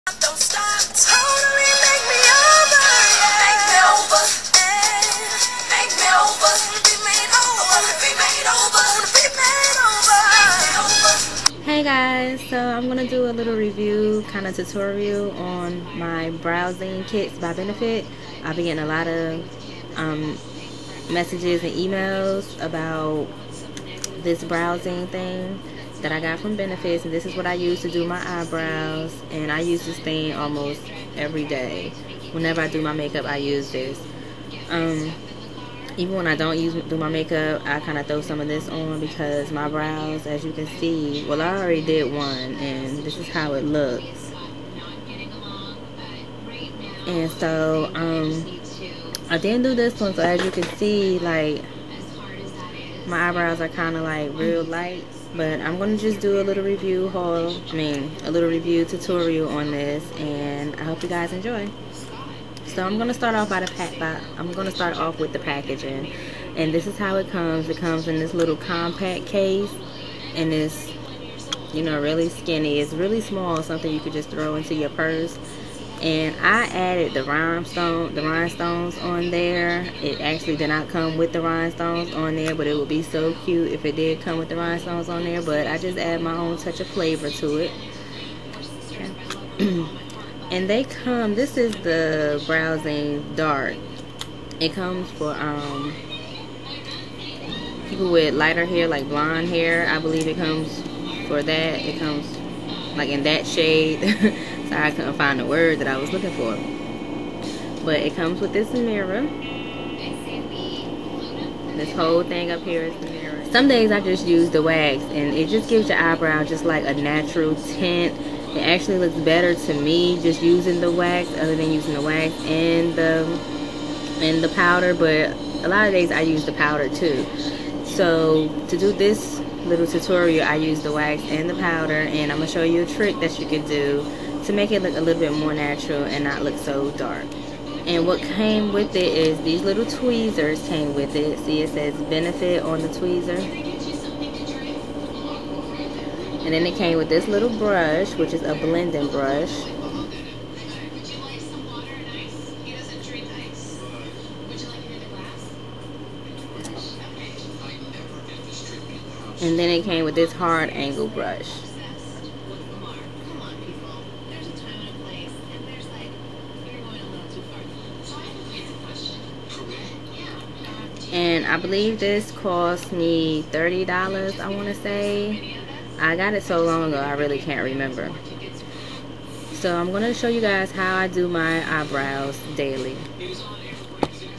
Don't stop, totally make me over, yeah. Make me over, make me over. Wanna be made over, wanna be made over, wanna be made over, make me over. Hey guys, so I'm gonna do a little review, kind of tutorial on my Brow Zing kits by Benefit. I've been getting a lot of messages and emails about this Brow Zing thing that I got from Benefits, and this is what I use to do my eyebrows. And I use this thing almost every day. Whenever I do my makeup, I use this. Even when I don't do my makeup, I kind of throw some of this on because my brows, as you can see, well, I already did one, and this is how it looks. And so I didn't do this one, so as you can see, like, my eyebrows are kind of like real light. But I'm gonna just do a little review haul, a little review tutorial on this, and I hope you guys enjoy. So I'm gonna start off I'm gonna start off with the packaging, and this is how it comes. It comes in this little compact case, and it's, you know, really skinny. It's really small, something you could just throw into your purse. And I added the rhinestones on there. It actually did not come with the rhinestones on there, but it would be so cute if it did come with the rhinestones on there. But I just add my own touch of flavor to it. Okay. And they come, this is the Brow Zings Dark. It comes for people with lighter hair, like blonde hair. I believe it comes for that. It comes like in that shade. Sorry, I couldn't find the word that I was looking for. But it comes with this mirror. This whole thing up here is the mirror. Some days I just use the wax, and it just gives your eyebrow just like a natural tint. It actually looks better to me just using the wax, other than using the wax and the powder. But a lot of days I use the powder too. So to do this little tutorial, I use the wax and the powder, and I'm gonna show you a trick that you can do to make it look a little bit more natural and not look so dark. And what came with it is these little tweezers came with it. See, it says Benefit on the tweezer. And then it came with this little brush, which is a blending brush. And then it came with this hard angle brush. And I believe this cost me $30, I want to say. I got it so long ago, I really can't remember. So I'm going to show you guys how I do my eyebrows daily.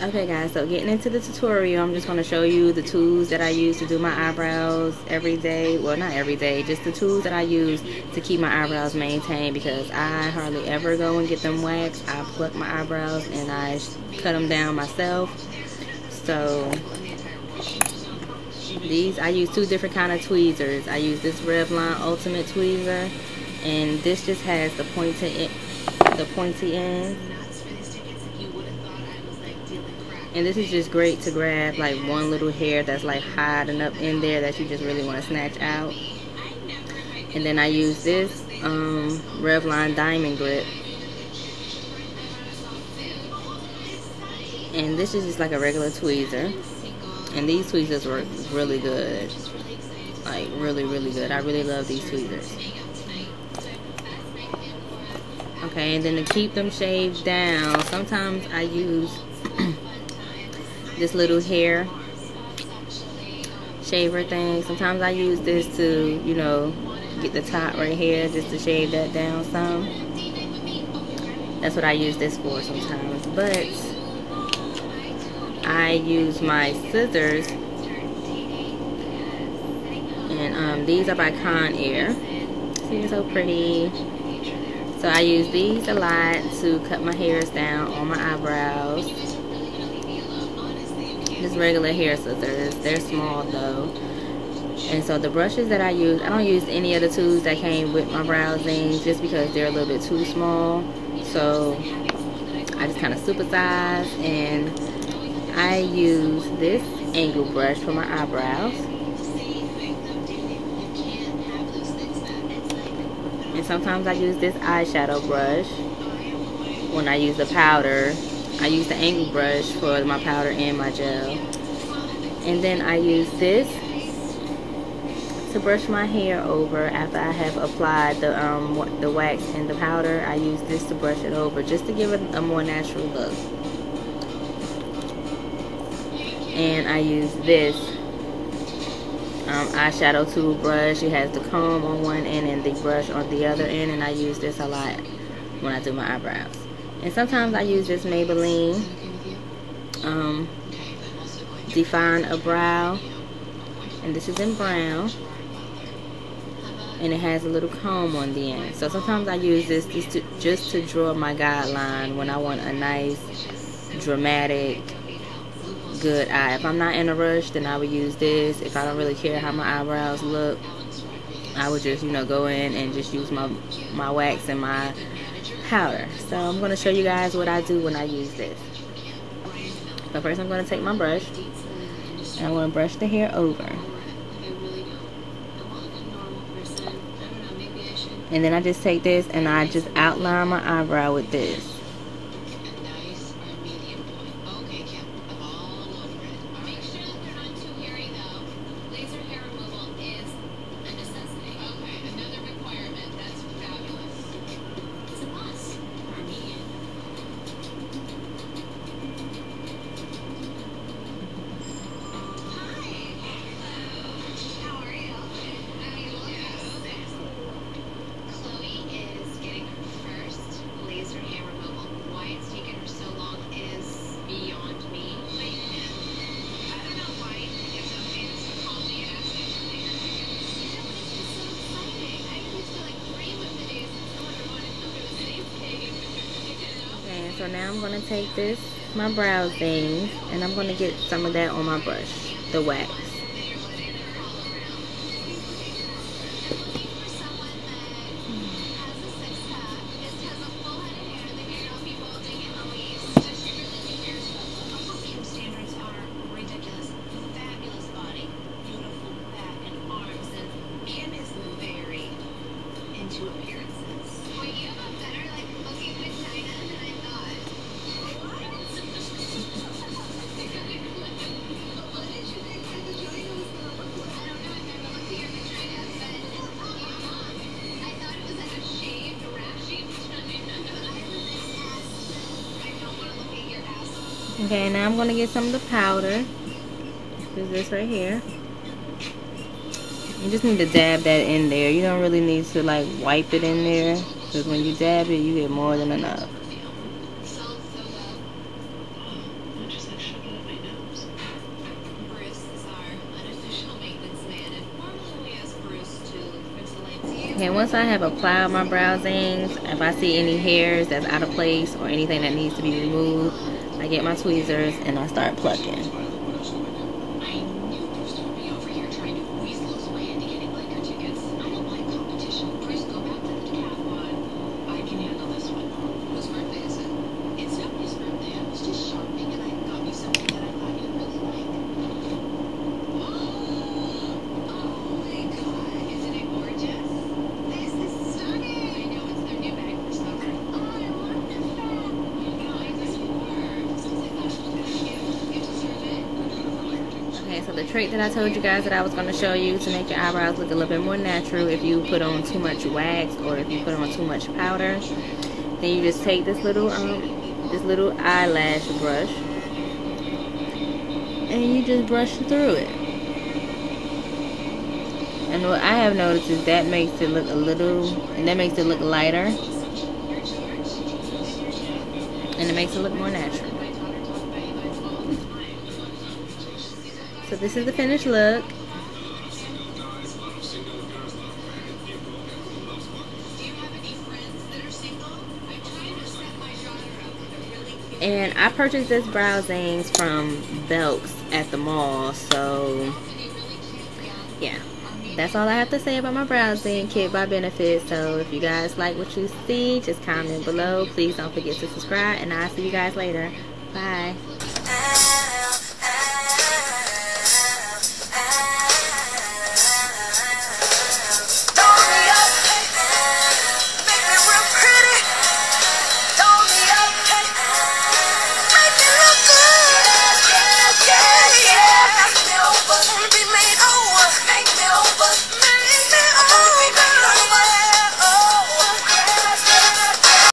Okay guys, so getting into the tutorial, I'm just going to show you the tools that I use to do my eyebrows every day. Well, not every day, just the tools that I use to keep my eyebrows maintained, because I hardly ever go and get them waxed. I pluck my eyebrows and I cut them down myself. So these, I use two different kind of tweezers. I use this Revlon Ultimate tweezer, and this just has the pointy end. And this is just great to grab like one little hair that's like hiding up in there that you just really want to snatch out. And then I use this Revlon Diamond Grip. And this is just like a regular tweezer. And these tweezers work really good. Like really, really good. I really love these tweezers. Okay, and then to keep them shaved down, sometimes I use this little hair shaver thing. Sometimes I use this to, you know, get the top right here, just to shave that down some. That's what I use this for sometimes. But I use my scissors, and these are by Conair. See, they're so pretty. So I use these a lot to cut my hairs down on my eyebrows. Just regular hair scissors. They're small though. And so the brushes that I use, I don't use any of the tools that came with my Brow Zings just because they're a little bit too small. So I just kind of supersize, and I use this angle brush for my eyebrows. And sometimes I use this eyeshadow brush when I use the powder. I use the angle brush for my powder and my gel. And then I use this to brush my hair over after I have applied the wax and the powder. I use this to brush it over just to give it a more natural look. And I use this eyeshadow tool brush. It has the comb on one end and the brush on the other end, and I use this a lot when I do my eyebrows. And sometimes I use this Maybelline Define a Brow, and this is in brown, and it has a little comb on the end. So sometimes I use this just to draw my guideline when I want a nice, dramatic, good eye. If I'm not in a rush, then I would use this. If I don't really care how my eyebrows look, I would just, go in and just use my wax and my powder. So I'm going to show you guys what I do when I use this. So first I'm going to take my brush and I'm going to brush the hair over. And then I just take this and I just outline my eyebrow with this. So now I'm going to take my Brow Zings, and I'm going to get some of that on my brush, the wax. Okay, now I'm going to get some of the powder. There's this right here. You just need to dab that in there. You don't really need to like wipe it in there, because when you dab it, you get more than enough. Okay, once I have applied my Brow Zings, if I see any hairs that's out of place or anything that needs to be removed, I get my tweezers and I start plucking. So the trick that I told you guys that I was going to show you to make your eyebrows look a little bit more natural, if you put on too much wax or if you put on too much powder, then you just take this little eyelash brush and you just brush through it. And what I have noticed is that makes it look makes it look lighter, and it makes it look more natural. So this is the finished look. And I purchased this Brow Zings from Belk's at the mall. So yeah, that's all I have to say about my Brow Zing kit by Benefit. So if you guys like what you see, just comment below. Please don't forget to subscribe, and I'll see you guys later. Bye.